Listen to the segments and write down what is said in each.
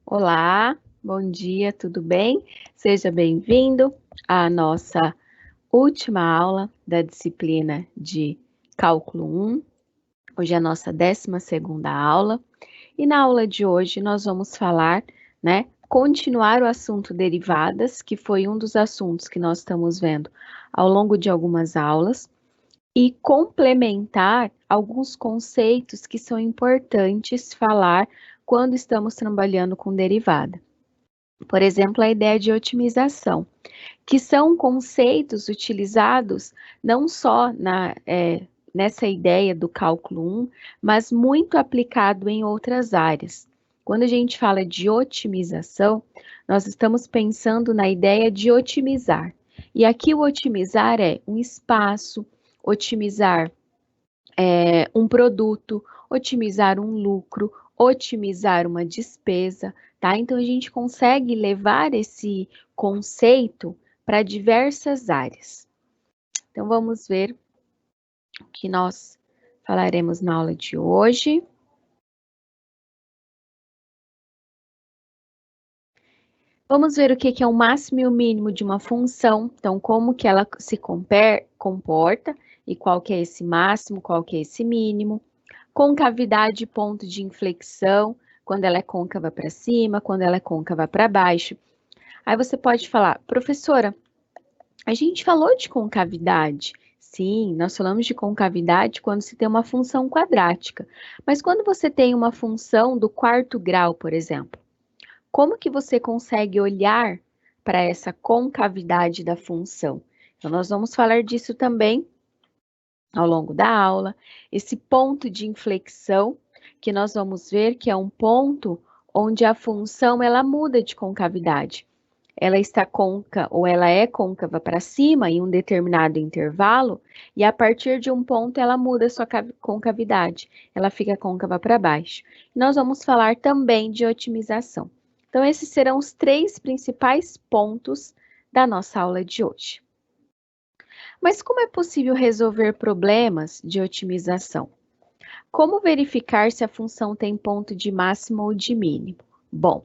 Olá, bom dia, tudo bem? Seja bem-vindo à nossa última aula da disciplina de Cálculo 1. Hoje é a nossa 12ª aula e na aula de hoje nós vamos falar, continuar o assunto derivadas, que foi um dos assuntos que nós estamos vendo ao longo de algumas aulas, e complementar alguns conceitos que são importantes falar quando estamos trabalhando com derivada. Por exemplo, a ideia de otimização, que são conceitos utilizados não só nessa ideia do cálculo 1, mas muito aplicado em outras áreas. Quando a gente fala de otimização, nós estamos pensando na ideia de otimizar. E aqui o otimizar é um espaço, otimizar um produto, otimizar um lucro, otimizar uma despesa, tá? Então a gente consegue levar esse conceito para diversas áreas. Então vamos ver o que nós falaremos na aula de hoje. Vamos ver o que é o máximo e o mínimo de uma função, então como que ela se comporta e qual que é esse máximo, qual que é esse mínimo. Concavidade e ponto de inflexão, quando ela é côncava para cima, quando ela é côncava para baixo. Aí você pode falar, professora, a gente falou de concavidade. Sim, nós falamos de concavidade quando se tem uma função quadrática. Mas quando você tem uma função do quarto grau, por exemplo, como que você consegue olhar para essa concavidade da função? Então, nós vamos falar disso também ao longo da aula. Esse ponto de inflexão, que nós vamos ver que é um ponto onde a função ela muda de concavidade. Ela está ou ela é côncava para cima em um determinado intervalo, e a partir de um ponto ela muda sua concavidade, ela fica côncava para baixo. Nós vamos falar também de otimização. Então, esses serão os 3 principais pontos da nossa aula de hoje. Mas como é possível resolver problemas de otimização? Como verificar se a função tem ponto de máximo ou de mínimo? Bom,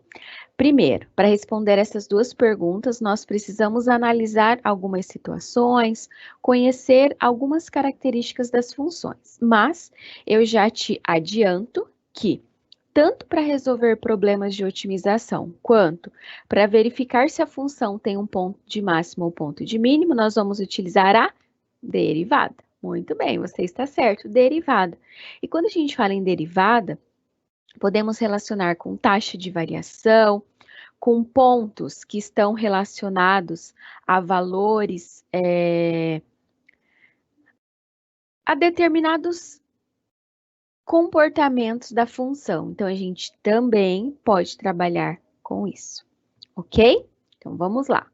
primeiro, para responder essas duas perguntas, nós precisamos analisar algumas situações, conhecer algumas características das funções. Mas eu já te adianto que, tanto para resolver problemas de otimização, quanto para verificar se a função tem um ponto de máximo ou ponto de mínimo, nós vamos utilizar a derivada. Muito bem, você está certo, derivada. E quando a gente fala em derivada, podemos relacionar com taxa de variação, com pontos que estão relacionados a valores, a determinados comportamentos da função. Então, a gente também pode trabalhar com isso, ok? Então, vamos lá.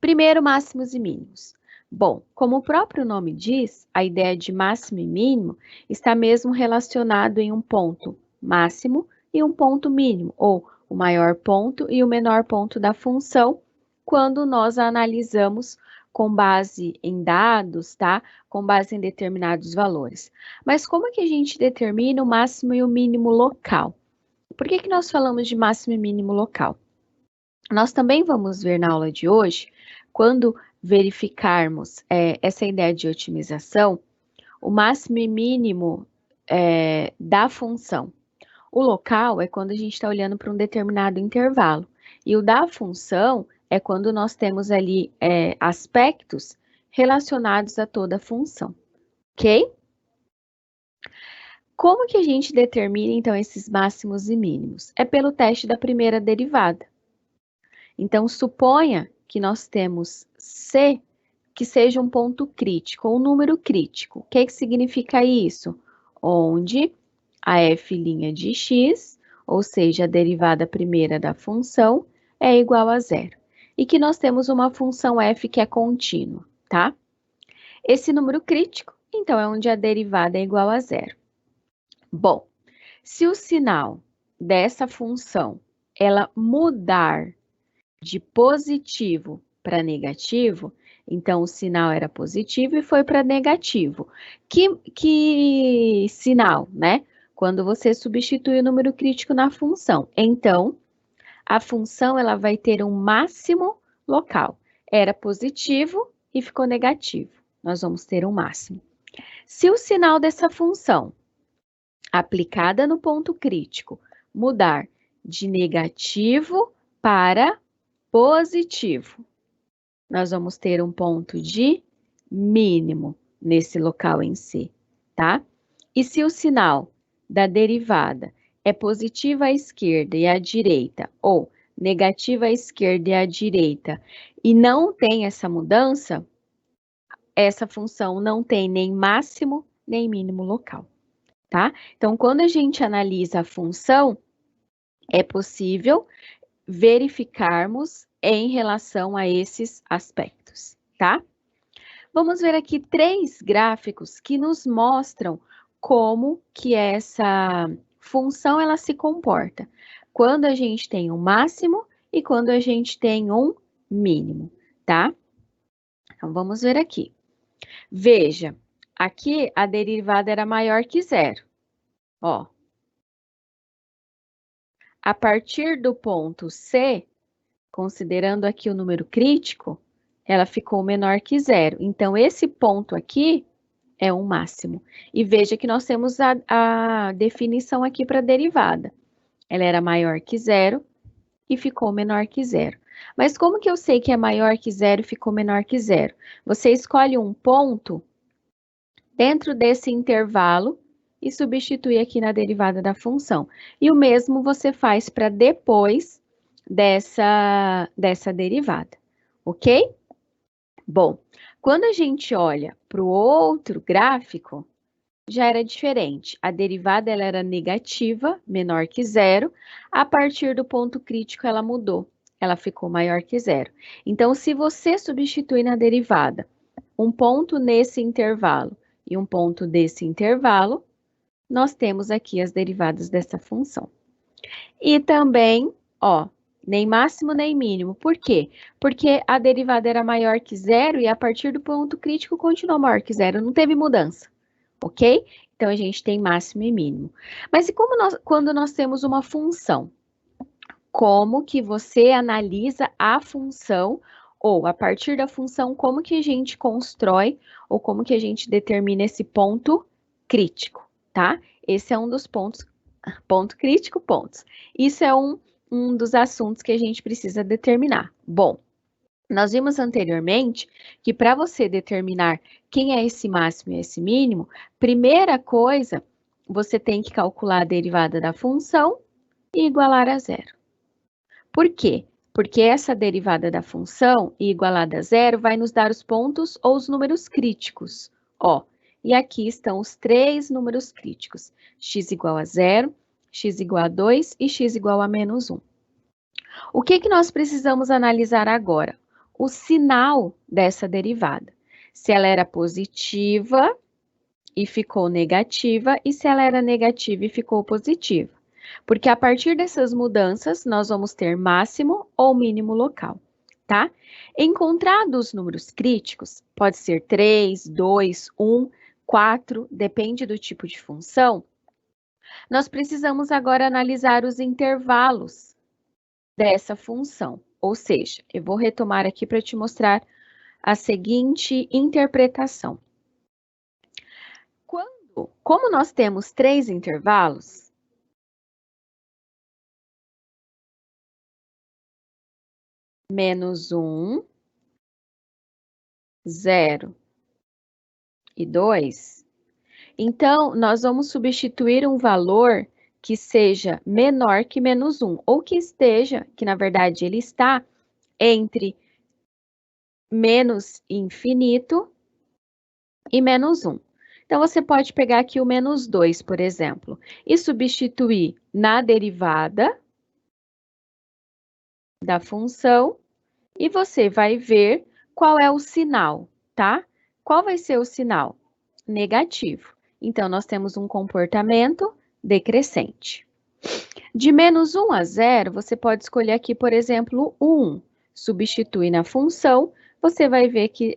Primeiro, máximos e mínimos. Bom, como o próprio nome diz, a ideia de máximo e mínimo está mesmo relacionado em um ponto máximo e um ponto mínimo, ou o maior ponto e o menor ponto da função, quando nós a analisamos com base em dados, tá? Com base em determinados valores. Mas como é que a gente determina o máximo e o mínimo local? Por que que nós falamos de máximo e mínimo local? Nós também vamos ver na aula de hoje, quando verificarmos essa ideia de otimização, o máximo e mínimo da função. O local é quando a gente está olhando para um determinado intervalo, e o da função é quando nós temos ali aspectos relacionados a toda a função, ok? Como que a gente determina, então, esses máximos e mínimos? É pelo teste da primeira derivada. Então, suponha que nós temos C que seja um ponto crítico, ou um número crítico. O que significa isso? Onde a f' de x, ou seja, a derivada primeira da função, é igual a zero. E que nós temos uma função f que é contínua, tá? Esse número crítico, então, é onde a derivada é igual a zero. Bom, se o sinal dessa função ela mudar de positivo para negativo, então o sinal era positivo e foi para negativo. Que sinal, né? quando você substitui o número crítico na função. Então, a função ela vai ter um máximo local. Era positivo e ficou negativo. Nós vamos ter um máximo. Se o sinal dessa função aplicada no ponto crítico mudar de negativo para positivo, nós vamos ter um ponto de mínimo nesse local em C, tá? E se o sinal da derivada é positiva à esquerda e à direita, ou negativa à esquerda e à direita, e não tem essa mudança, essa função não tem nem máximo nem mínimo local, tá? Então, quando a gente analisa a função, é possível verificarmos em relação a esses aspectos, tá? Vamos ver aqui 3 gráficos que nos mostram como que essa função ela se comporta quando a gente tem um máximo e quando a gente tem um mínimo, tá? Então, vamos ver aqui. Veja, aqui a derivada era maior que zero, ó. A partir do ponto C, considerando aqui o número crítico, ela ficou menor que zero. Então, esse ponto aqui é um máximo. E veja que nós temos a definição aqui para a derivada. Ela era maior que zero e ficou menor que zero. Mas como que eu sei que é maior que zero e ficou menor que zero? Você escolhe um ponto dentro desse intervalo e substitui aqui na derivada da função. E o mesmo você faz para depois dessa derivada, ok? Bom, quando a gente olha para o outro gráfico, já era diferente. A derivada ela era negativa, menor que zero. A partir do ponto crítico, ela mudou. Ela ficou maior que zero. Então, se você substituir na derivada um ponto nesse intervalo e um ponto desse intervalo, nós temos aqui as derivadas dessa função. E também, ó, nem máximo nem mínimo. Por quê? Porque a derivada era maior que zero e a partir do ponto crítico continuou maior que zero, não teve mudança, ok? Então, a gente tem máximo e mínimo. Mas e quando nós temos uma função? Como que você analisa a função ou, a partir da função, como que a gente constrói ou como que a gente determina esse ponto crítico, tá? Esse é um dos pontos, ponto crítico, pontos. Isso é um dos assuntos que a gente precisa determinar. Bom, nós vimos anteriormente que para você determinar quem é esse máximo e esse mínimo, primeira coisa, você tem que calcular a derivada da função e igualar a zero. Por quê? Porque essa derivada da função e igualada a zero vai nos dar os pontos ou os números críticos. Ó, e aqui estão os 3 números críticos. X igual a zero, x igual a 2 e x igual a menos 1. O que nós precisamos analisar agora? O sinal dessa derivada. Se ela era positiva e ficou negativa, e se ela era negativa e ficou positiva. Porque a partir dessas mudanças, nós vamos ter máximo ou mínimo local, tá? Encontrados os números críticos, pode ser 3, 2, 1, 4, depende do tipo de função. Nós precisamos agora analisar os intervalos dessa função. Ou seja, eu vou retomar aqui para te mostrar a seguinte interpretação. Como nós temos 3 intervalos, menos 1, 0 e 2, então, nós vamos substituir um valor que seja menor que menos 1, ou que esteja, que na verdade ele está, entre menos infinito e menos 1. Então, você pode pegar aqui o menos 2, por exemplo, e substituir na derivada da função, e você vai ver qual é o sinal, tá? Qual vai ser o sinal? Negativo. Então, nós temos um comportamento decrescente. De menos 1 a 0, você pode escolher aqui, por exemplo, o 1. Substitui na função, você vai ver que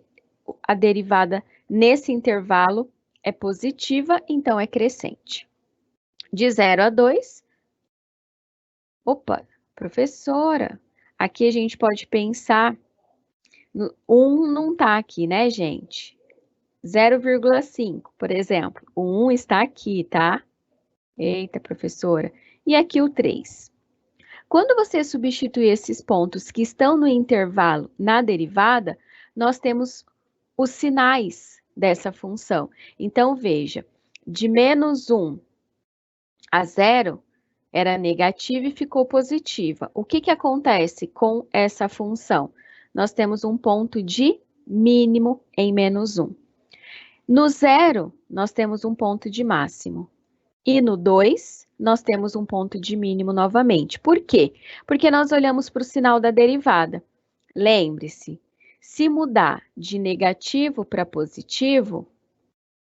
a derivada nesse intervalo é positiva, então é crescente. De 0 a 2. Opa, professora, aqui a gente pode pensar, 1 não está aqui, né, gente? 0,5, por exemplo. O 1 está aqui, tá? Eita, professora. E aqui o 3. Quando você substitui esses pontos que estão no intervalo na derivada, nós temos os sinais dessa função. Então, veja, de menos 1 a 0 era negativa e ficou positiva. O que acontece com essa função? Nós temos um ponto de mínimo em menos 1. No 0, nós temos um ponto de máximo. E no 2, nós temos um ponto de mínimo novamente. Por quê? Porque nós olhamos para o sinal da derivada. Lembre-se, se mudar de negativo para positivo,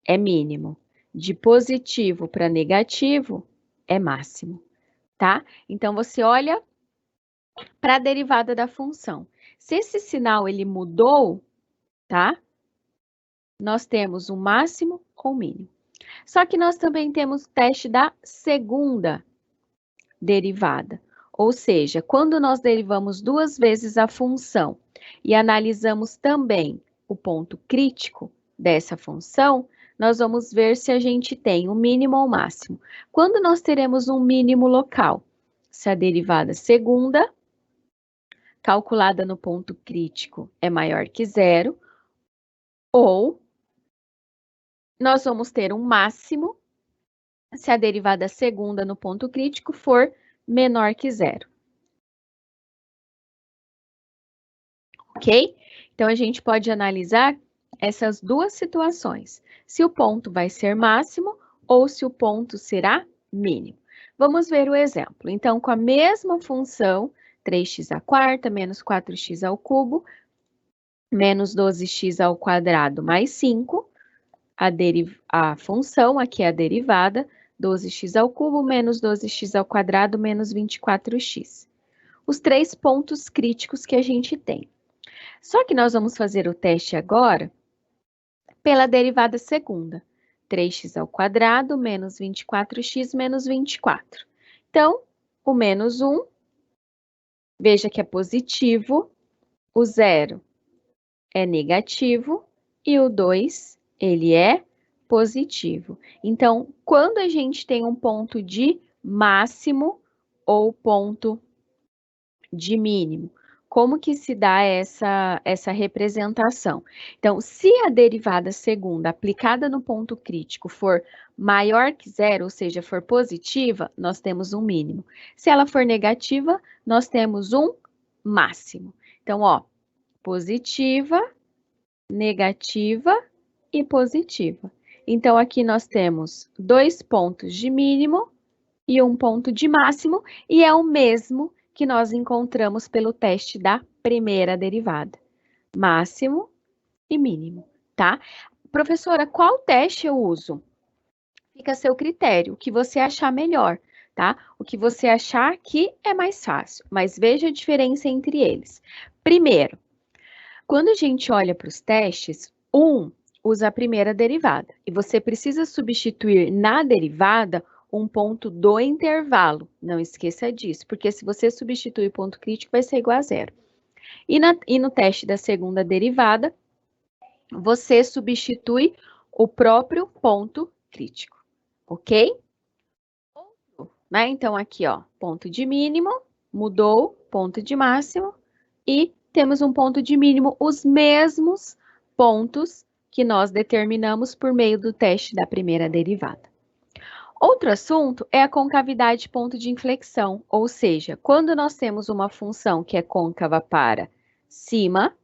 é mínimo. De positivo para negativo, é máximo, tá? Então, você olha para a derivada da função. Se esse sinal ele mudou, tá? Nós temos um máximo ou mínimo. Só que nós também temos o teste da segunda derivada. Ou seja, quando nós derivamos 2 vezes a função e analisamos também o ponto crítico dessa função, nós vamos ver se a gente tem um mínimo ou máximo. Quando nós teremos um mínimo local? Se a derivada segunda, calculada no ponto crítico, é maior que 0, ou nós vamos ter um máximo se a derivada segunda no ponto crítico for menor que 0. Ok? Então, a gente pode analisar essas duas situações. Se o ponto vai ser máximo ou se o ponto será mínimo. Vamos ver o exemplo. Então, com a mesma função, 3x à quarta menos 4x ao cubo, menos 12x ao quadrado mais 5, a função, aqui é a derivada, 12x ao cubo menos 12x ao quadrado menos 24x. Os 3 pontos críticos que a gente tem. Só que nós vamos fazer o teste agora pela derivada segunda. 3x ao quadrado menos 24x menos 24. Então, o menos 1, veja que é positivo, o 0 é negativo e o 2, ele é positivo. Então, quando a gente tem um ponto de máximo ou ponto de mínimo, como que se dá essa representação? Então, se a derivada segunda aplicada no ponto crítico for maior que 0, ou seja, for positiva, nós temos um mínimo. Se ela for negativa, nós temos um máximo. Então, ó, positiva, negativa e positiva. Então, aqui nós temos 2 pontos de mínimo e um ponto de máximo, e é o mesmo que nós encontramos pelo teste da primeira derivada. Máximo e mínimo, tá? Professora, qual teste eu uso? Fica a seu critério, o que você achar melhor, tá? O que você achar que é mais fácil, mas veja a diferença entre eles. Primeiro, quando a gente olha para os testes, usa a primeira derivada, e você precisa substituir na derivada um ponto do intervalo. Não esqueça disso, porque se você substituir o ponto crítico, vai ser igual a 0. E no teste da segunda derivada, você substitui o próprio ponto crítico, ok? Né? Então, aqui, ó, ponto de mínimo, mudou, ponto de máximo, e temos um ponto de mínimo, os mesmos pontos que nós determinamos por meio do teste da primeira derivada. Outro assunto é a concavidade ponto de inflexão, ou seja, quando nós temos uma função que é côncava para cima,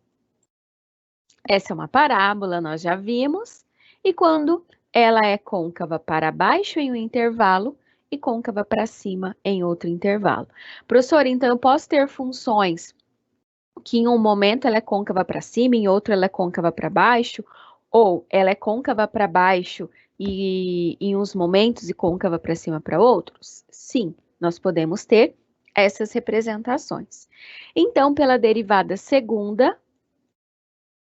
essa é uma parábola, nós já vimos, e quando ela é côncava para baixo em um intervalo e côncava para cima em outro intervalo. Professor, então eu posso ter funções que em um momento ela é côncava para cima, em outro ela é côncava para baixo, ou ela é côncava para baixo e em uns momentos e côncava para cima para outros? Sim, nós podemos ter essas representações. Então, pela derivada segunda,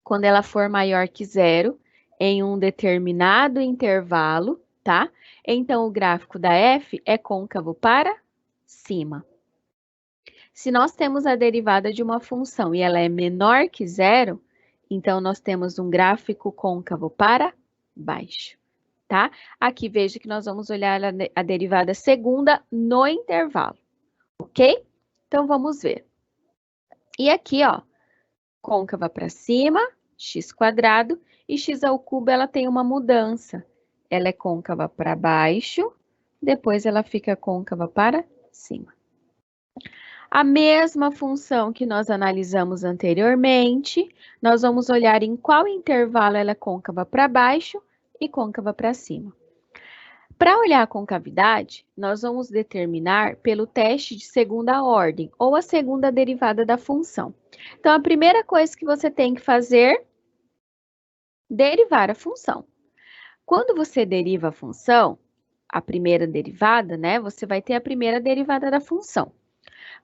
quando ela for maior que 0, em um determinado intervalo, tá? Então, o gráfico da f é côncavo para cima. Se nós temos a derivada de uma função e ela é menor que zero, então nós temos um gráfico côncavo para baixo, tá? Aqui veja que nós vamos olhar a derivada segunda no intervalo, ok? Então, vamos ver. E aqui, ó, côncava para cima, x², e x ao cubo ela tem uma mudança. Ela é côncava para baixo, depois ela fica côncava para cima. A mesma função que nós analisamos anteriormente, nós vamos olhar em qual intervalo ela é côncava para baixo e côncava para cima. Para olhar a concavidade, nós vamos determinar pelo teste de segunda ordem, ou a segunda derivada da função. Então, a primeira coisa que você tem que fazer, derivar a função. Quando você deriva a função, a primeira derivada, né, você vai ter a primeira derivada da função.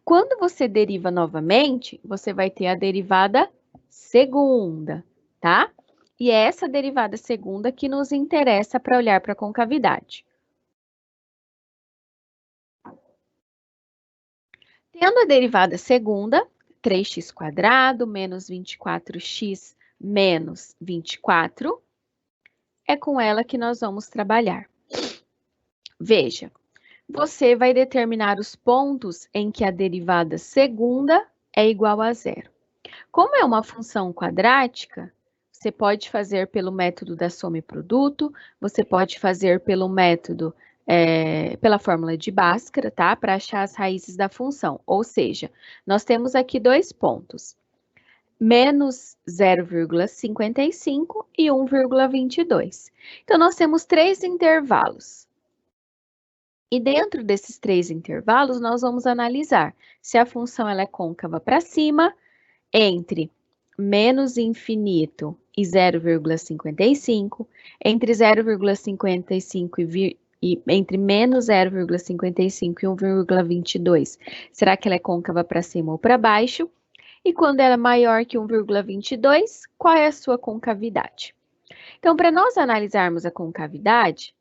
Quando você deriva novamente, você vai ter a derivada segunda, tá? E é essa derivada segunda que nos interessa para olhar para a concavidade. Tendo a derivada segunda, 3x² menos 24x menos 24, é com ela que nós vamos trabalhar. Veja, você vai determinar os pontos em que a derivada segunda é igual a zero. Como é uma função quadrática, você pode fazer pelo método da soma e produto, você pode fazer pelo método, pela fórmula de Bhaskara, tá? Para achar as raízes da função. Ou seja, nós temos aqui dois pontos, menos 0,55 e 1,22. Então, nós temos três intervalos. E dentro desses três intervalos, nós vamos analisar se a função ela é côncava para cima, entre menos infinito e 0,55, entre 0,55 e entre menos 0,55 e 1,22. Será que ela é côncava para cima ou para baixo? E quando ela é maior que 1,22, qual é a sua concavidade? Então, para nós analisarmos a concavidade,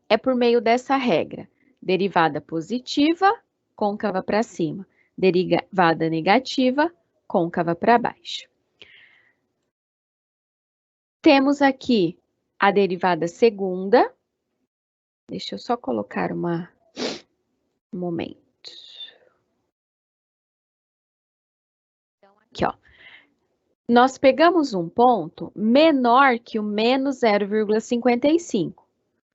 é por meio dessa regra. Derivada positiva, côncava para cima. Derivada negativa, côncava para baixo. Temos aqui a derivada segunda. Deixa eu só colocar um momento. Então, aqui, ó. Nós pegamos um ponto menor que o menos 0,55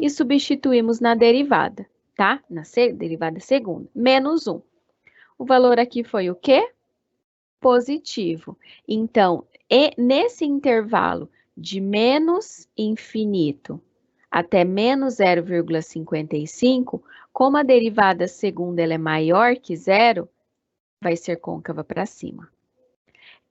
e substituímos na derivada, tá? Na derivada segunda, menos 1. O valor aqui foi o quê? Positivo. Então, nesse intervalo de menos infinito até menos 0,55, como a derivada segunda ela é maior que zero, vai ser côncava para cima.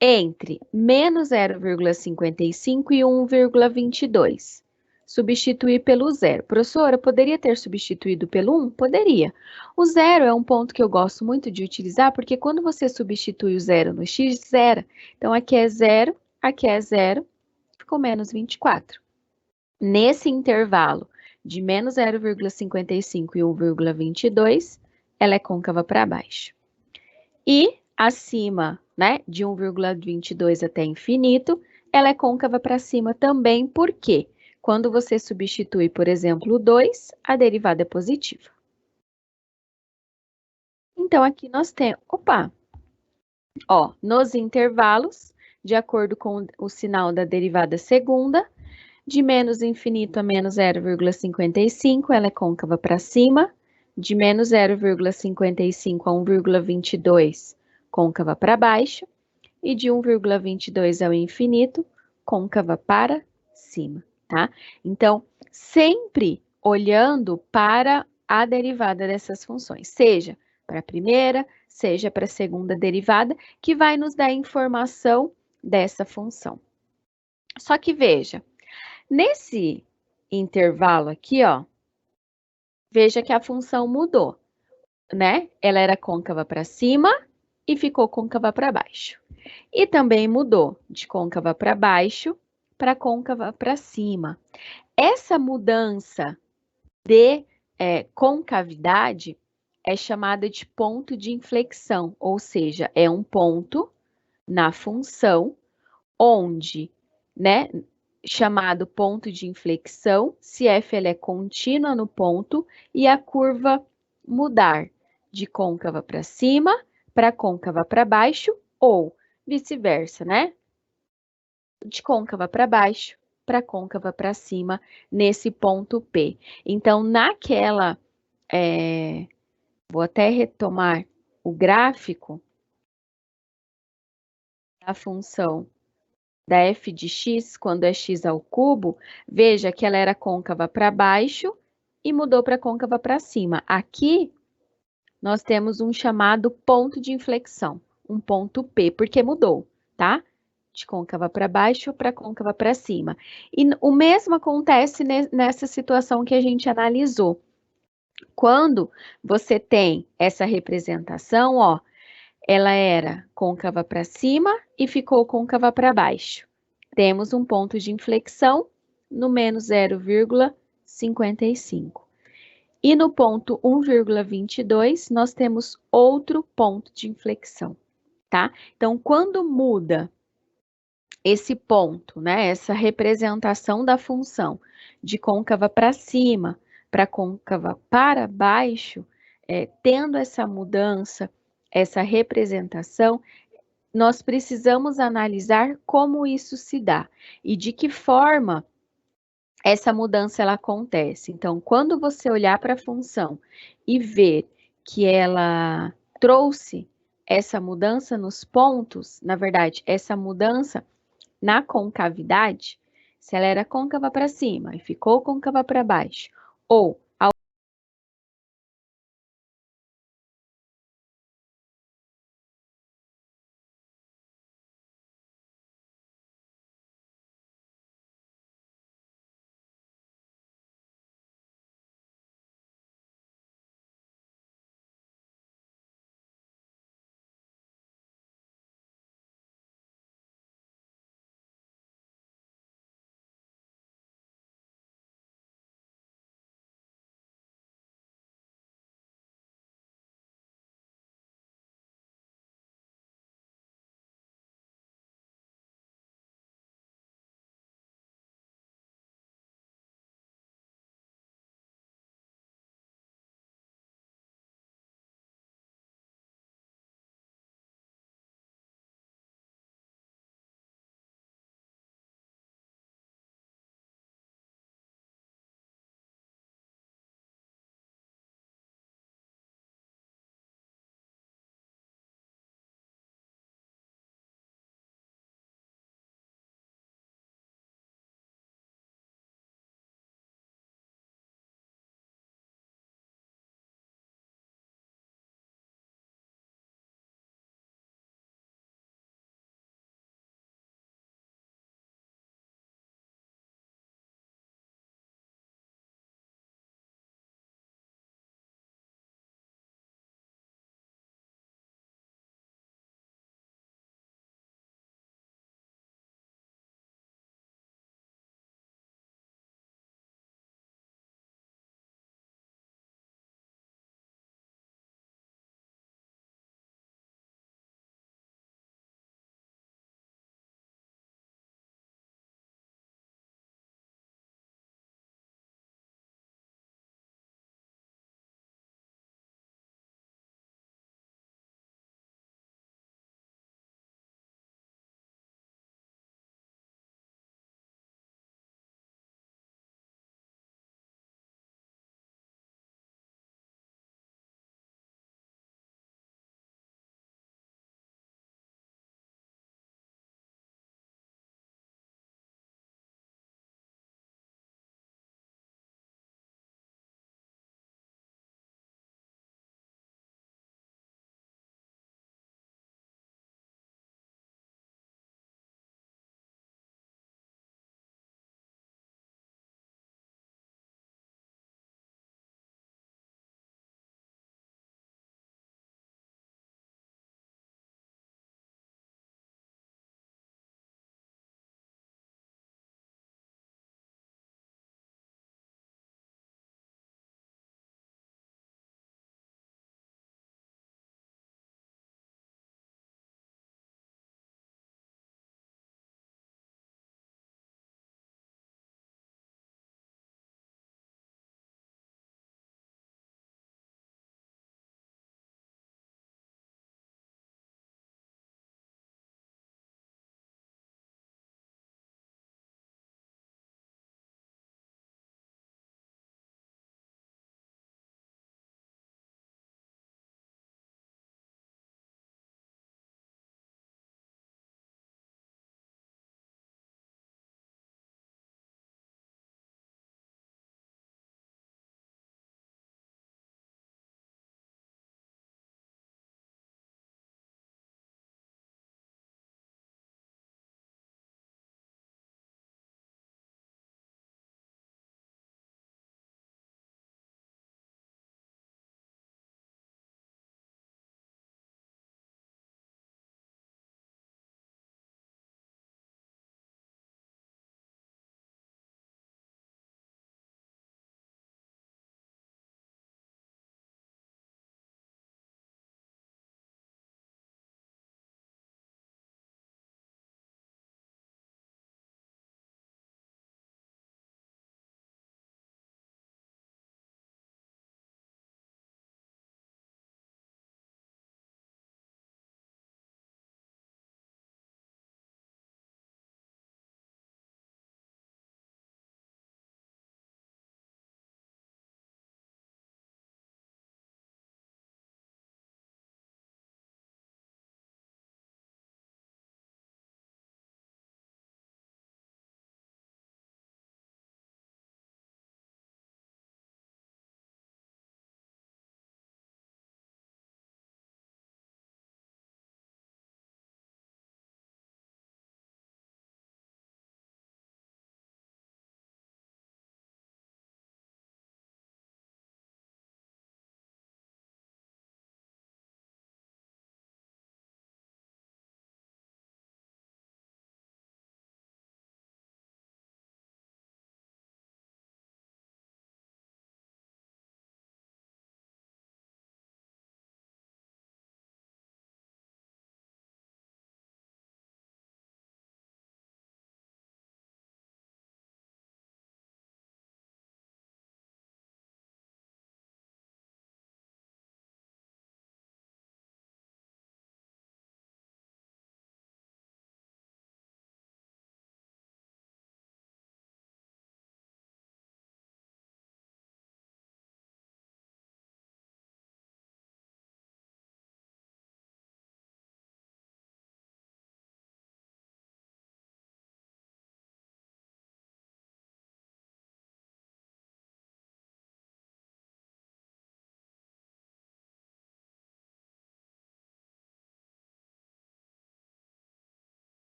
Entre menos 0,55 e 1,22. Substituir pelo zero. Professora, poderia ter substituído pelo 1? Poderia. O zero é um ponto que eu gosto muito de utilizar, porque quando você substitui o zero no x, zera. Então, aqui é zero, ficou menos 24. Nesse intervalo de menos 0,55 e 1,22, ela é côncava para baixo. E acima, né, de 1,22 até infinito, ela é côncava para cima também, por quê? Quando você substitui, por exemplo, o 2, a derivada é positiva. Então, aqui nós temos, nos intervalos, de acordo com o sinal da derivada segunda, de menos infinito a menos 0,55, ela é côncava para cima, de menos 0,55 a 1,22, côncava para baixo, e de 1,22 ao infinito, côncava para cima, tá? Então, sempre olhando para a derivada dessas funções, seja para a primeira, seja para a segunda derivada, que vai nos dar informação dessa função. Só que veja, nesse intervalo aqui, ó, veja que a função mudou, né? Ela era côncava para cima e ficou côncava para baixo. E também mudou de côncava para baixo para côncava para cima. Essa mudança de concavidade é chamada de ponto de inflexão, ou seja, é um ponto na função onde, né, chamado ponto de inflexão, se f ela é contínua no ponto e a curva mudar de côncava para cima para côncava para baixo ou vice-versa, né? De côncava para baixo para côncava para cima nesse ponto P. Então, vou até retomar o gráfico da função da f de x, quando é x ao cubo, veja que ela era côncava para baixo e mudou para côncava para cima. Aqui, nós temos um chamado ponto de inflexão, um ponto P, porque mudou, tá? De côncava para baixo para côncava para cima. E o mesmo acontece nessa situação que a gente analisou. Quando você tem essa representação, ó, ela era côncava para cima e ficou côncava para baixo. Temos um ponto de inflexão no menos 0,55. E no ponto 1,22, nós temos outro ponto de inflexão, tá? Então, quando muda esse ponto, né, essa representação da função de côncava para cima para côncava para baixo, tendo essa mudança, essa representação, nós precisamos analisar como isso se dá e de que forma essa mudança ela acontece. Então, quando você olhar para a função e ver que ela trouxe essa mudança nos pontos, na verdade, essa mudança na concavidade, se ela era côncava para cima e ficou côncava para baixo, ou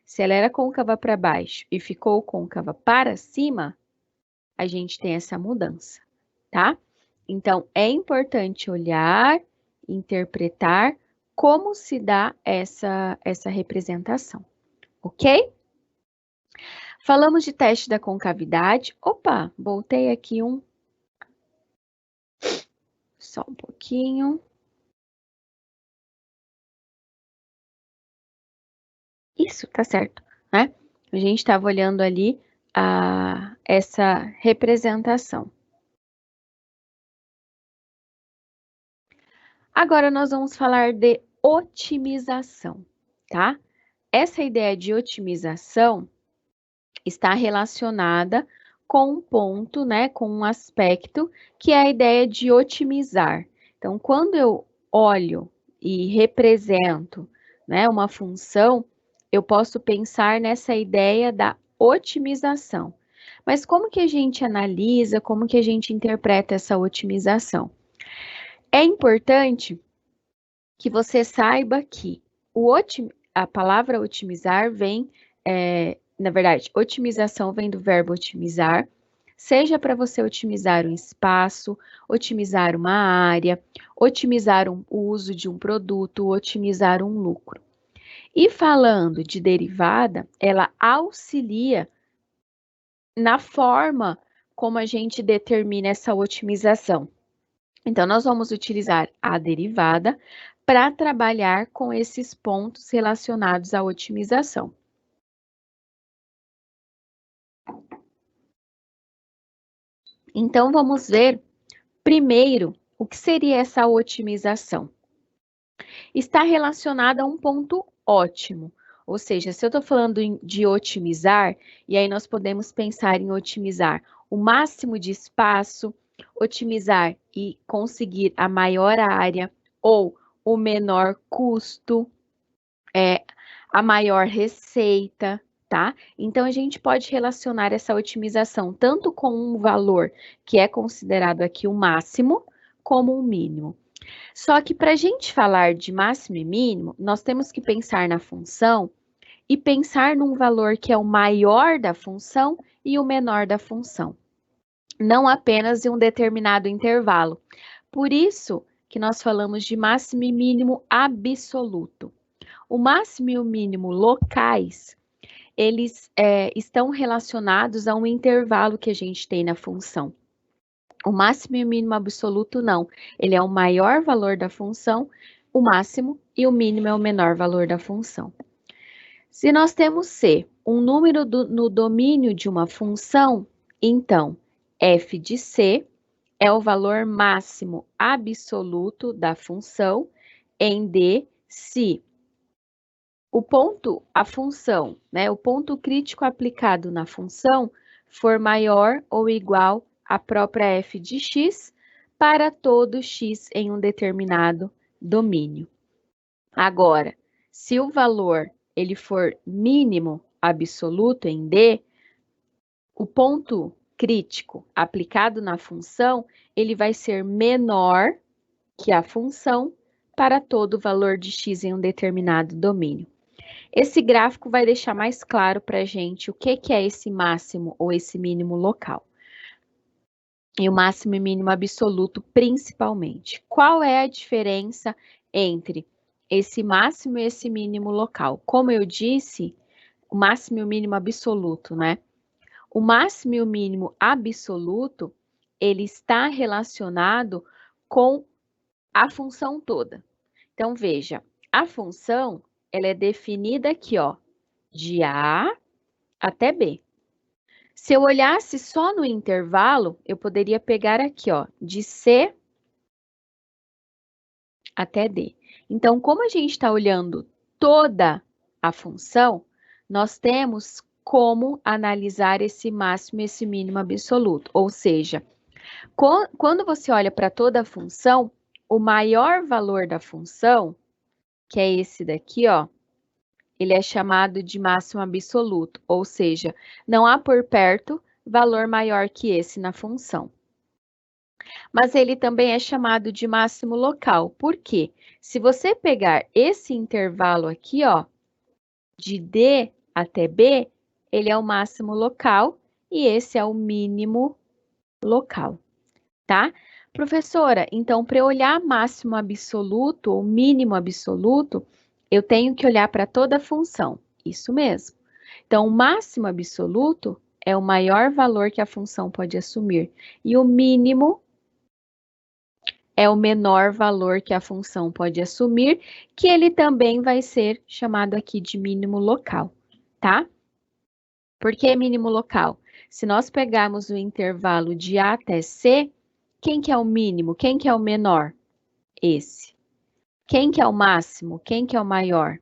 Se ela era côncava para baixo e ficou côncava para cima, a gente tem essa mudança, tá? Então, é importante olhar, interpretar como se dá essa representação, ok? Falamos de teste da concavidade. Opa, voltei aqui só um pouquinho. Isso, tá certo, né? A gente estava olhando ali essa representação. Agora nós vamos falar de otimização, tá? Essa ideia de otimização está relacionada com um ponto, né, com um aspecto, que é a ideia de otimizar. Então, quando eu olho e represento, né, uma função, eu posso pensar nessa ideia da otimização. Mas como que a gente analisa, como que a gente interpreta essa otimização? É importante que você saiba que a palavra otimizar vem, na verdade, otimização vem do verbo otimizar, seja para você otimizar um espaço, otimizar uma área, otimizar o uso de um produto, otimizar um lucro. E falando de derivada, ela auxilia na forma como a gente determina essa otimização. Então, nós vamos utilizar a derivada para trabalhar com esses pontos relacionados à otimização. Então, vamos ver primeiro o que seria essa otimização. Está relacionada a um ponto ótimo, ou seja, se eu estou falando de otimizar, e aí nós podemos pensar em otimizar o máximo de espaço, otimizar e conseguir a maior área ou o menor custo, a maior receita, tá? Então, a gente pode relacionar essa otimização tanto com um valor que é considerado aqui o máximo, como o mínimo. Só que para a gente falar de máximo e mínimo, nós temos que pensar na função e pensar num valor que é o maior da função e o menor da função, não apenas em um determinado intervalo. Por isso que nós falamos de máximo e mínimo absoluto. O máximo e o mínimo locais, eles estão relacionados a um intervalo que a gente tem na função. O máximo e o mínimo absoluto, não. Ele é o maior valor da função, o máximo, e o mínimo é o menor valor da função. Se nós temos C, um número no domínio de uma função, então, f de C é o valor máximo absoluto da função em D, se a função, né, o ponto crítico aplicado na função for maior ou igual à própria f de x para todo x em um determinado domínio. Agora, se o valor ele for mínimo absoluto em D, o ponto crítico aplicado na função, ele vai ser menor que a função para todo valor de x em um determinado domínio. Esse gráfico vai deixar mais claro para a gente o que é esse máximo ou esse mínimo local. E o máximo e mínimo absoluto, principalmente. Qual é a diferença entre esse máximo e esse mínimo local? Como eu disse, o máximo e o mínimo absoluto, né? O máximo e o mínimo absoluto, ele está relacionado com a função toda. Então, veja, a função, ela é definida aqui, ó, de A até B. Se eu olhasse só no intervalo, eu poderia pegar aqui, ó, de C até D. Então, como a gente está olhando toda a função, nós temos como analisar esse máximo e esse mínimo absoluto. Ou seja, quando você olha para toda a função, o maior valor da função, que é esse daqui, ó, ele é chamado de máximo absoluto, ou seja, não há por perto valor maior que esse na função. Mas ele também é chamado de máximo local. Por quê? Se você pegar esse intervalo aqui, ó, de D até B, ele é o máximo local e esse é o mínimo local, tá? Professora, então, para eu olhar máximo absoluto ou mínimo absoluto, eu tenho que olhar para toda a função. Isso mesmo. Então, o máximo absoluto é o maior valor que a função pode assumir e o mínimo é o menor valor que a função pode assumir, que ele também vai ser chamado aqui de mínimo local, tá? Por que mínimo local? Se nós pegarmos o intervalo de A até C, quem que é o mínimo? Quem que é o menor? Esse. Quem que é o máximo? Quem que é o maior?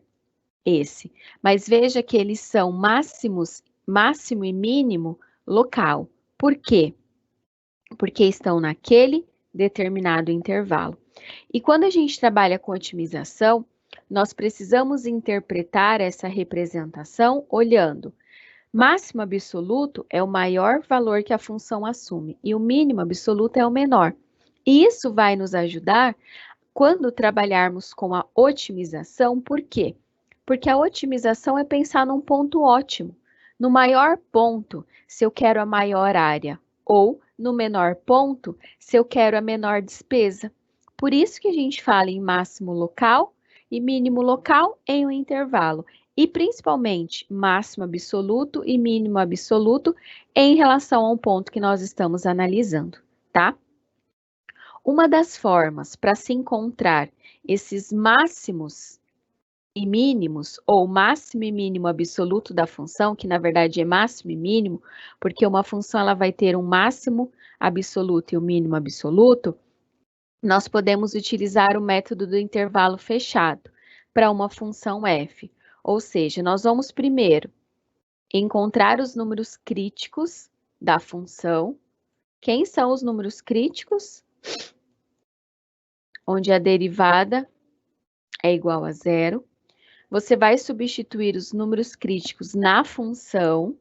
Esse. Mas veja que eles são máximos, máximo e mínimo local. Por quê? Porque estão naquele determinado intervalo. E quando a gente trabalha com otimização, nós precisamos interpretar essa representação olhando. Máximo absoluto é o maior valor que a função assume e o mínimo absoluto é o menor. E isso vai nos ajudar quando trabalharmos com a otimização, por quê? Porque a otimização é pensar num ponto ótimo, no maior ponto, se eu quero a maior área, ou no menor ponto, se eu quero a menor despesa. Por isso que a gente fala em máximo local e mínimo local em um intervalo, e principalmente máximo absoluto e mínimo absoluto em relação ao ponto que nós estamos analisando, tá? Uma das formas para se encontrar esses máximos e mínimos, ou máximo e mínimo absoluto da função, que na verdade é máximo e mínimo, porque uma função ela vai ter um máximo absoluto e um mínimo absoluto, nós podemos utilizar o método do intervalo fechado para uma função f. Ou seja, nós vamos primeiro encontrar os números críticos da função. Quem são os números críticos? Onde a derivada é igual a zero. Você vai substituir os números críticos na função,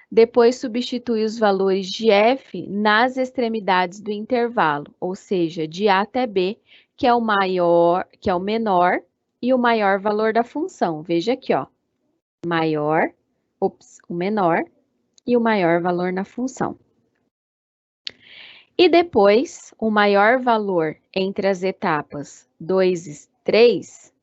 depois substitui os valores de f nas extremidades do intervalo, ou seja, de a até b, que é o maior, que é o menor e o maior valor da função. Veja aqui, ó, maior, o menor e o maior valor na função. E depois, o maior valor entre as etapas 2 e 3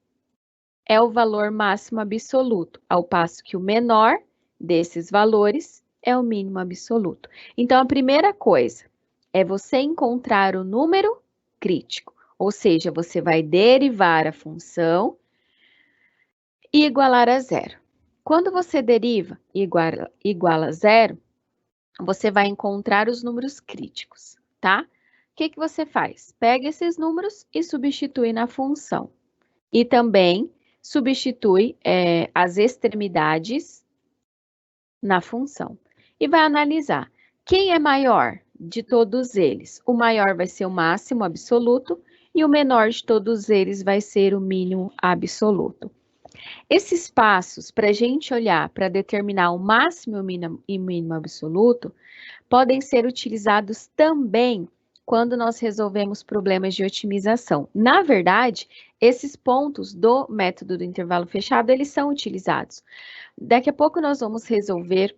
é o valor máximo absoluto, ao passo que o menor desses valores é o mínimo absoluto. Então, a primeira coisa é você encontrar o número crítico, ou seja, você vai derivar a função e igualar a zero. Quando você deriva e iguala a zero, você vai encontrar os números críticos, tá? O que você faz? Pega esses números e substitui na função. E também substitui as extremidades na função. E vai analisar quem é maior de todos eles. O maior vai ser o máximo absoluto e o menor de todos eles vai ser o mínimo absoluto. Esses passos para a gente olhar para determinar o máximo e mínimo absoluto podem ser utilizados também quando nós resolvemos problemas de otimização. Na verdade, esses pontos do método do intervalo fechado, eles são utilizados. Daqui a pouco nós vamos resolver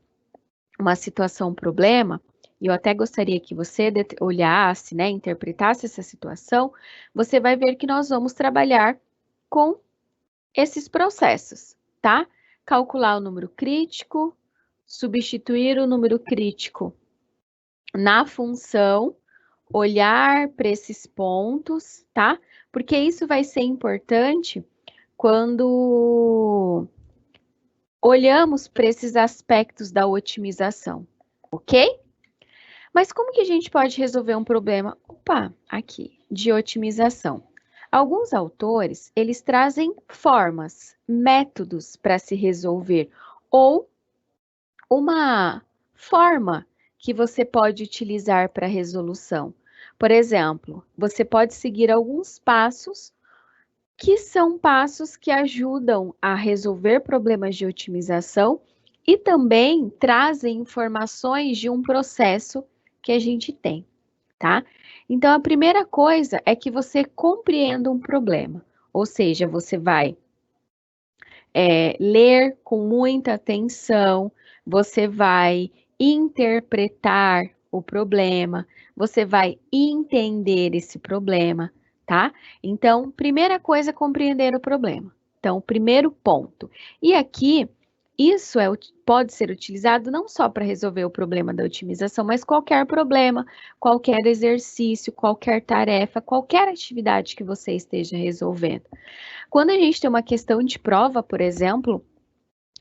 uma situação, um problema, e eu até gostaria que você olhasse, né, interpretasse essa situação, você vai ver que nós vamos trabalhar com esses processos, tá? Calcular o número crítico, substituir o número crítico na função, olhar para esses pontos, tá? Porque isso vai ser importante quando olhamos para esses aspectos da otimização, ok? Mas como que a gente pode resolver um problema, aqui, de otimização? Alguns autores, eles trazem formas, métodos para se resolver, ou uma forma que você pode utilizar para resolução. Por exemplo, você pode seguir alguns passos que são passos que ajudam a resolver problemas de otimização e também trazem informações de um processo que a gente tem, tá? Então, a primeira coisa é que você compreenda um problema, ou seja, você vai ler com muita atenção, você vai interpretar o problema, você vai entender esse problema, tá? Então, primeira coisa é compreender o problema. Então, primeiro ponto. E aqui, isso pode ser utilizado não só para resolver o problema da otimização, mas qualquer problema, qualquer exercício, qualquer tarefa, qualquer atividade que você esteja resolvendo. Quando a gente tem uma questão de prova, por exemplo,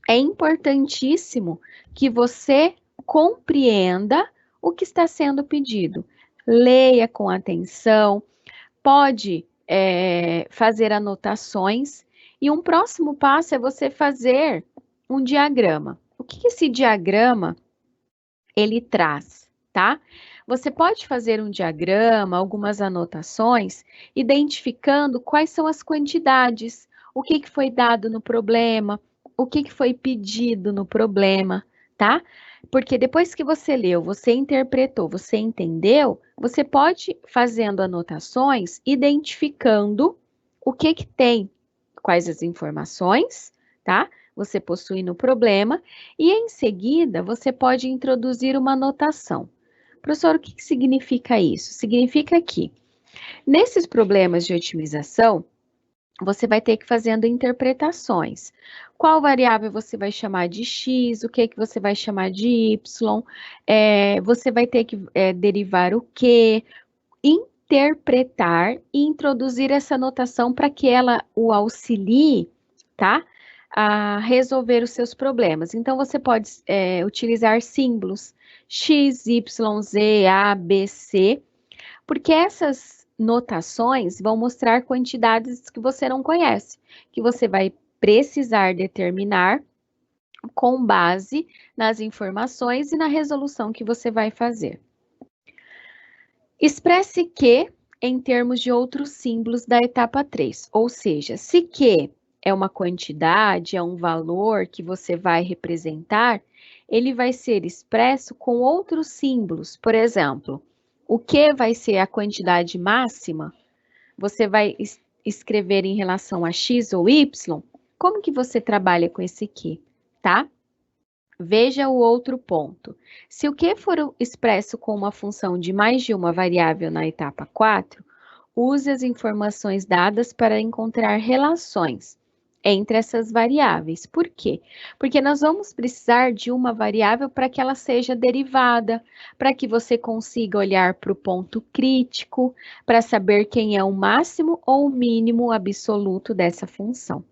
é importantíssimo que você compreenda o que está sendo pedido. Leia com atenção, pode fazer anotações, e um próximo passo é você fazer um diagrama. O que esse diagrama ele traz, tá? Você pode fazer um diagrama, algumas anotações, identificando quais são as quantidades, o que foi dado no problema, o que foi pedido no problema, tá? Porque depois que você leu, você interpretou, você entendeu, você pode fazendo anotações, identificando o que tem, quais as informações, tá? Você possui no problema, e em seguida você pode introduzir uma anotação. Professor, o que significa isso? Significa que nesses problemas de otimização, você vai ter que ir fazendo interpretações. Qual variável você vai chamar de x, o que você vai chamar de y, você vai ter que derivar o que, interpretar e introduzir essa anotação para que ela o auxilie, tá? A resolver os seus problemas. Então, você pode utilizar símbolos X, Y, Z, A, B, C, porque essas notações vão mostrar quantidades que você não conhece, que você vai precisar determinar com base nas informações e na resolução que você vai fazer. Expresse Q em termos de outros símbolos da etapa 3, ou seja, se Q é uma quantidade, é um valor que você vai representar, ele vai ser expresso com outros símbolos. Por exemplo, o Q vai ser a quantidade máxima, você vai escrever em relação a X ou Y, como que você trabalha com esse Q, tá? Veja o outro ponto. Se o Q for expresso com uma função de mais de uma variável na etapa 4, use as informações dadas para encontrar relações entre essas variáveis. Por quê? Porque nós vamos precisar de uma variável para que ela seja derivada, para que você consiga olhar para o ponto crítico, para saber quem é o máximo ou o mínimo absoluto dessa função.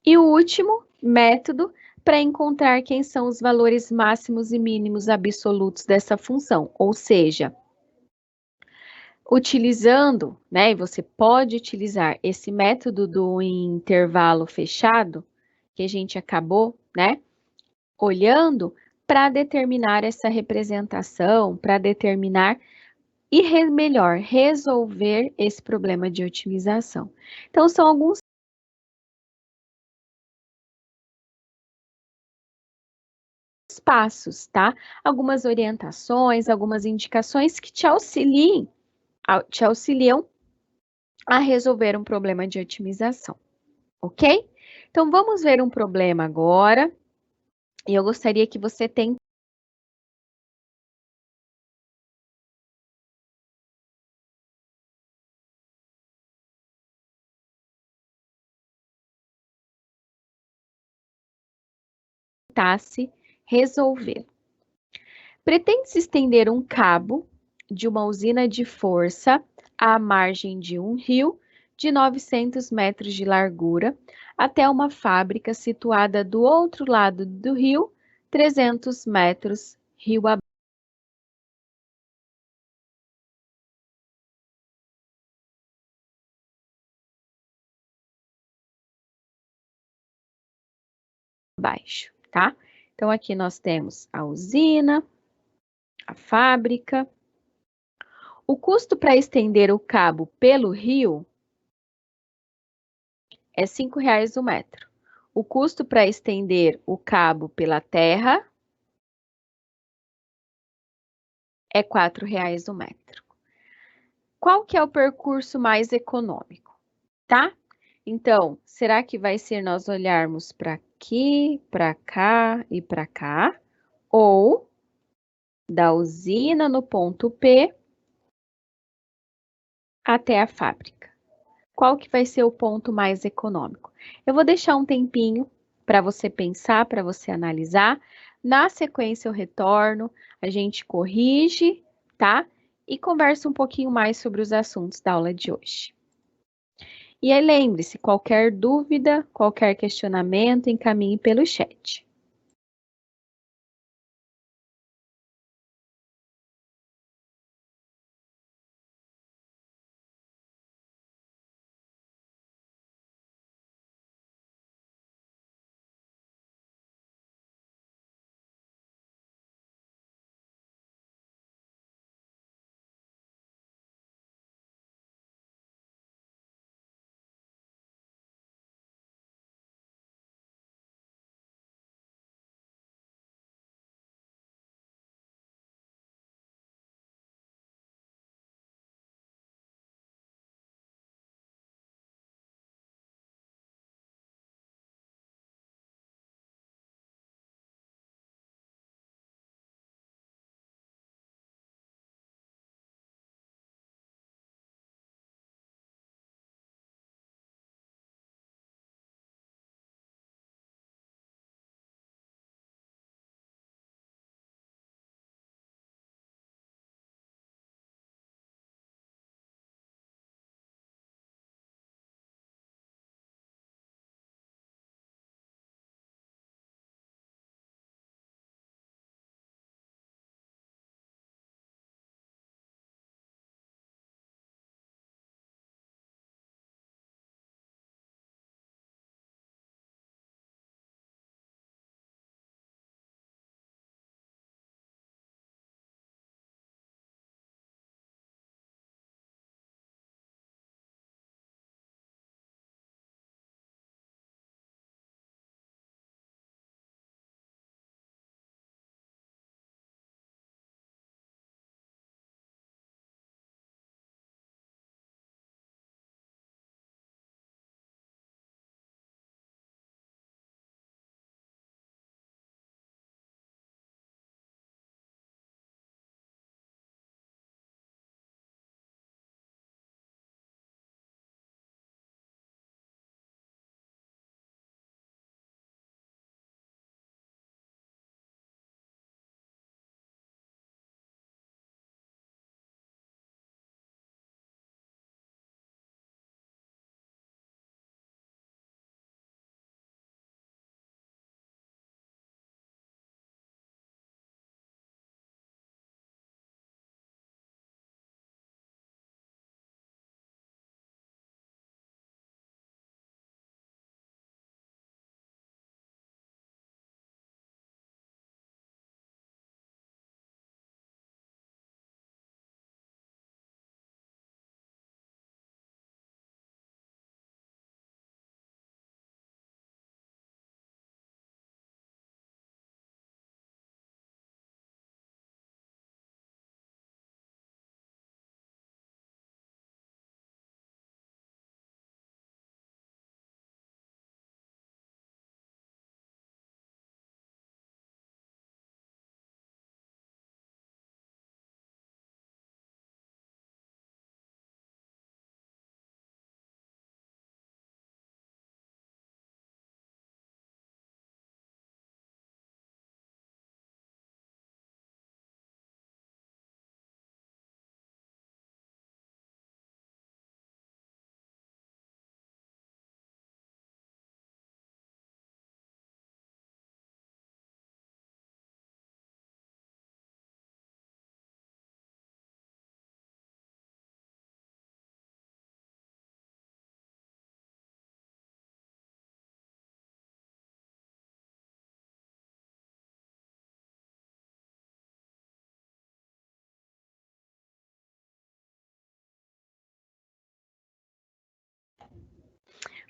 E o último método para encontrar quem são os valores máximos e mínimos absolutos dessa função, ou seja, utilizando, né, você pode utilizar esse método do intervalo fechado, que a gente acabou, né, olhando para determinar essa representação, para determinar e melhor, resolver esse problema de otimização. Então, são alguns passos, tá? Algumas orientações, algumas indicações que te auxiliam a resolver um problema de otimização, ok? Então, vamos ver um problema agora, e eu gostaria que você tentasse resolver. Pretende-se estender um cabo de uma usina de força à margem de um rio de 900 metros de largura até uma fábrica situada do outro lado do rio, 300 metros rio abaixo, tá? Então, aqui nós temos a usina, a fábrica. O custo para estender o cabo pelo rio é R$ 5,00 o metro. O custo para estender o cabo pela terra é R$ 4,00 o metro. Qual que é o percurso mais econômico, tá? Então, será que vai ser nós olharmos para aqui, para cá e para cá? Ou da usina no ponto P até a fábrica? Qual que vai ser o ponto mais econômico? Eu vou deixar um tempinho para você pensar, para você analisar. Na sequência eu retorno, a gente corrige, tá? E conversa um pouquinho mais sobre os assuntos da aula de hoje. E aí lembre-se, qualquer dúvida, qualquer questionamento, encaminhe pelo chat.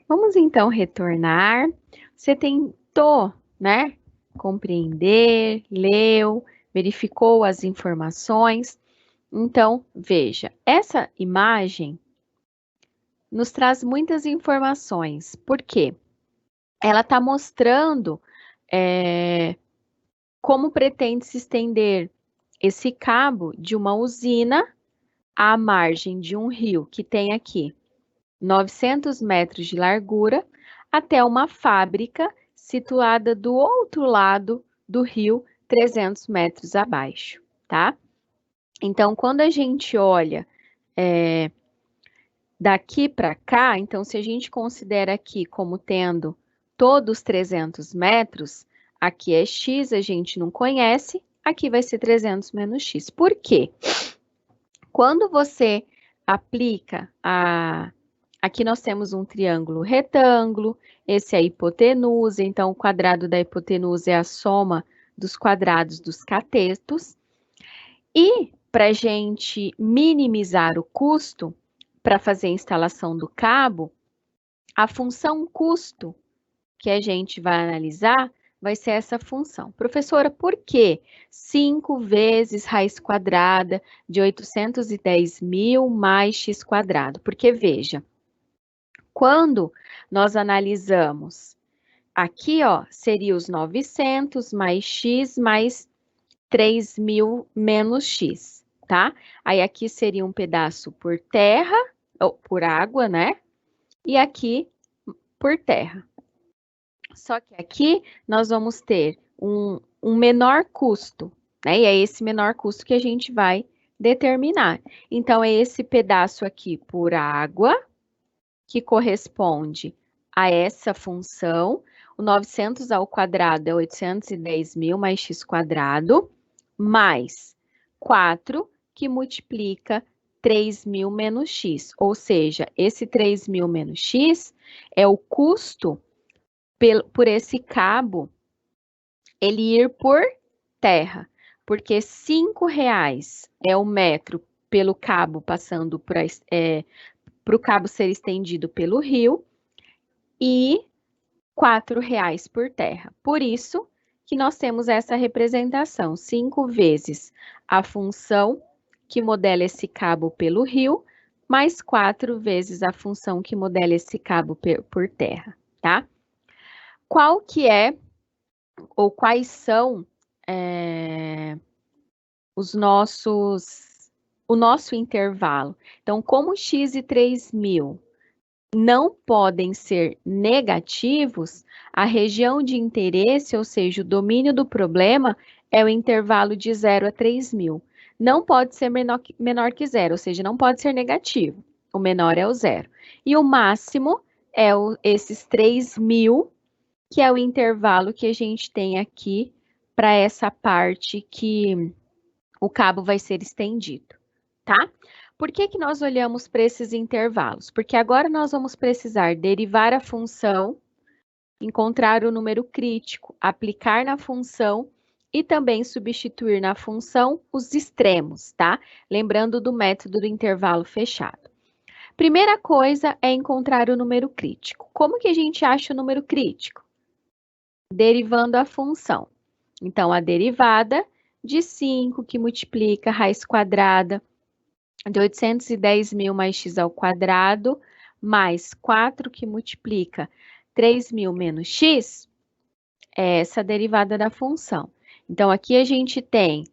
Vamos então retornar. Você tentou, né, compreender, leu, verificou as informações. Então, veja, essa imagem nos traz muitas informações. Por quê? Ela está mostrando como pretende se estender esse cabo de uma usina à margem de um rio que tem aqui 900 metros de largura até uma fábrica situada do outro lado do rio, 300 metros abaixo, tá? Então, quando a gente olha daqui para cá, então, se a gente considera aqui como tendo todos 300 metros, aqui é x, a gente não conhece, aqui vai ser 300 menos x. Por quê? Quando você aplica Aqui nós temos um triângulo retângulo, esse é a hipotenusa, então o quadrado da hipotenusa é a soma dos quadrados dos catetos. E para a gente minimizar o custo, para fazer a instalação do cabo, a função custo que a gente vai analisar vai ser essa função. Professora, por que 5 vezes raiz quadrada de 810.000 mais x quadrado? Porque, veja, quando nós analisamos aqui, ó, seria os 900 mais x mais 3.000 menos x, tá? Aí aqui seria um pedaço por terra, ou por água, né? E aqui por terra. Só que aqui nós vamos ter um menor custo, né? E é esse menor custo que a gente vai determinar. Então, é esse pedaço aqui por água, que corresponde a essa função. O 900 ao quadrado é 810.000 mais x quadrado, mais 4, que multiplica 3.000 menos x. Ou seja, esse 3.000 menos x é o custo por esse cabo ele ir por terra. Porque R$5 é o metro pelo cabo passando para o cabo ser estendido pelo rio e R$4 por terra. Por isso que nós temos essa representação, 5 vezes a função que modela esse cabo pelo rio, mais 4 vezes a função que modela esse cabo por terra, tá? Qual que é, ou quais são o nosso intervalo? Então, como x e 3.000 não podem ser negativos, a região de interesse, ou seja, o domínio do problema, é o intervalo de 0 a 3.000. Não pode ser menor que zero, ou seja, não pode ser negativo. O menor é o zero. E o máximo é esses 3.000, que é o intervalo que a gente tem aqui para essa parte que o cabo vai ser estendido, tá? Por que que nós olhamos para esses intervalos? Porque agora nós vamos precisar derivar a função, encontrar o número crítico, aplicar na função e também substituir na função os extremos, tá? Lembrando do método do intervalo fechado. Primeira coisa é encontrar o número crítico. Como que a gente acha o número crítico? Derivando a função. Então, a derivada de 5, que multiplica a raiz quadrada de 810.000 mais x ao quadrado, mais 4, que multiplica 3.000 menos x, é essa derivada da função. Então, aqui a gente tem,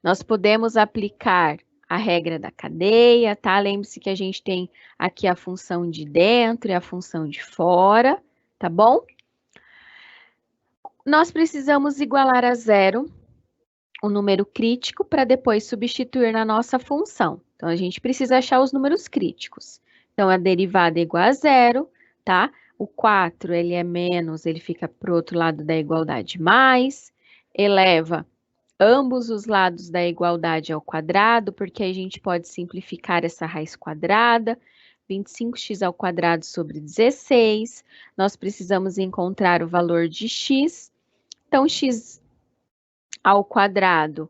nós podemos aplicar a regra da cadeia, tá? Lembre-se que a gente tem aqui a função de dentro e a função de fora, tá bom? Nós precisamos igualar a zero o número crítico para depois substituir na nossa função. Então, a gente precisa achar os números críticos. Então, a derivada é igual a zero, tá? O 4, ele é menos, ele fica para o outro lado da igualdade mais, eleva ambos os lados da igualdade ao quadrado, porque a gente pode simplificar essa raiz quadrada, 25x ao quadrado sobre 16. Nós precisamos encontrar o valor de x. Então, x ao quadrado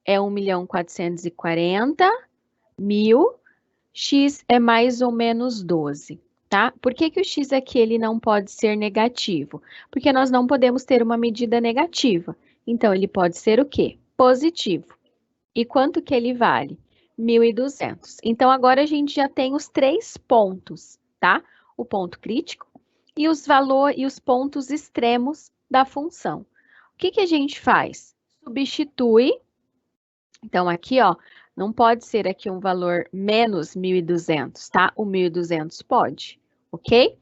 é 1.440.000, x é mais ou menos 12, tá? Por que que o x aqui ele não pode ser negativo? Porque nós não podemos ter uma medida negativa. Então, ele pode ser o quê? Positivo. E quanto que ele vale? 1.200. Então, agora a gente já tem os 3 pontos, tá? O ponto crítico e os pontos extremos da função. O que que a gente faz? Substitui. Então, aqui, ó, não pode ser aqui um valor menos 1.200, tá? O 1.200 pode, ok?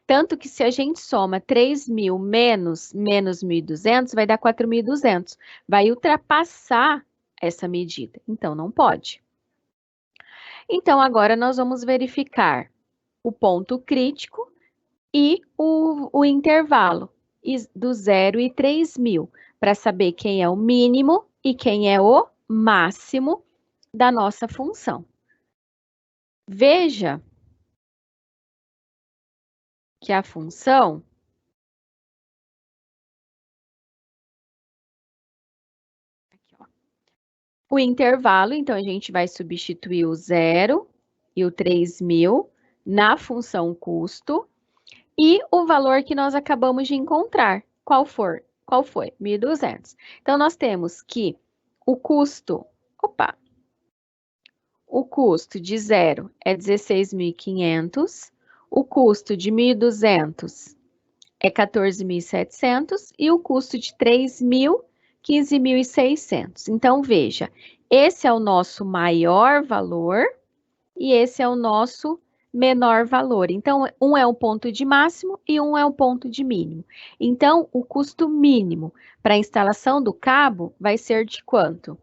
Tanto que se a gente soma 3.000 menos 1.200, vai dar 4.200. Vai ultrapassar essa medida. Então, não pode. Então, agora nós vamos verificar o ponto crítico e o intervalo do 0 e 3.000, para saber quem é o mínimo e quem é o máximo da nossa função. Veja que a função aqui, ó, o intervalo, então a gente vai substituir o 0 e o 3.000 na função custo e o valor que nós acabamos de encontrar. Qual foi? 1.200. Então, nós temos que o custo de 0 é 16.500, o custo de 1.200 é 14.700 e o custo de 3.000, 15.600. Então, veja, esse é o nosso maior valor e esse é o nosso menor valor. Então, um é um ponto de máximo e um é um ponto de mínimo. Então, o custo mínimo para a instalação do cabo vai ser de quanto?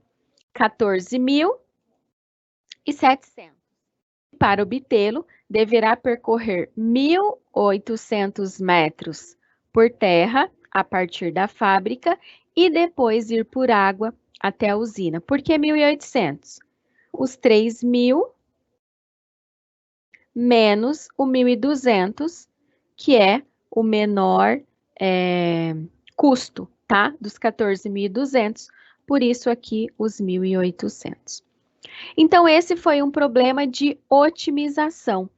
14.700. Para obtê-lo, deverá percorrer 1.800 metros por terra a partir da fábrica e depois ir por água até a usina. Por que 1.800? Os 3.000 menos o 1.200, que é o menor custo, tá? Dos 14.200, por isso aqui os 1.800. Então, esse foi um problema de otimização,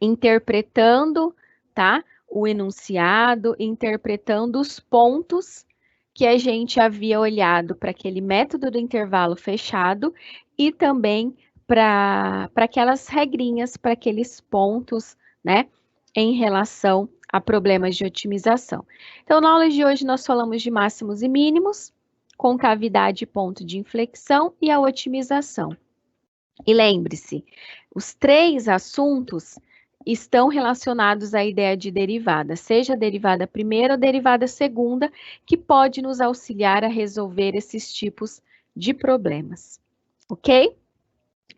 interpretando, tá? O enunciado, interpretando os pontos que a gente havia olhado para aquele método do intervalo fechado e também para aquelas regrinhas, para aqueles pontos, né, em relação a problemas de otimização. Então, na aula de hoje, nós falamos de máximos e mínimos, concavidade e ponto de inflexão e a otimização. E lembre-se, os 3 assuntos estão relacionados à ideia de derivada, seja a derivada primeira ou derivada segunda, que pode nos auxiliar a resolver esses tipos de problemas, ok?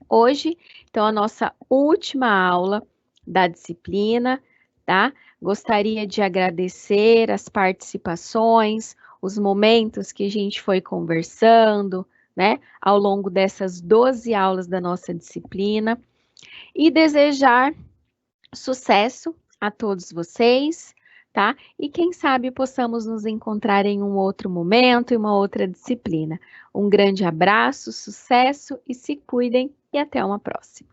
Hoje, então, a nossa última aula da disciplina, tá? Gostaria de agradecer as participações, os momentos que a gente foi conversando, né? Ao longo dessas 12 aulas da nossa disciplina e desejar sucesso a todos vocês, tá? E quem sabe possamos nos encontrar em um outro momento, em uma outra disciplina. Um grande abraço, sucesso e se cuidem e até uma próxima.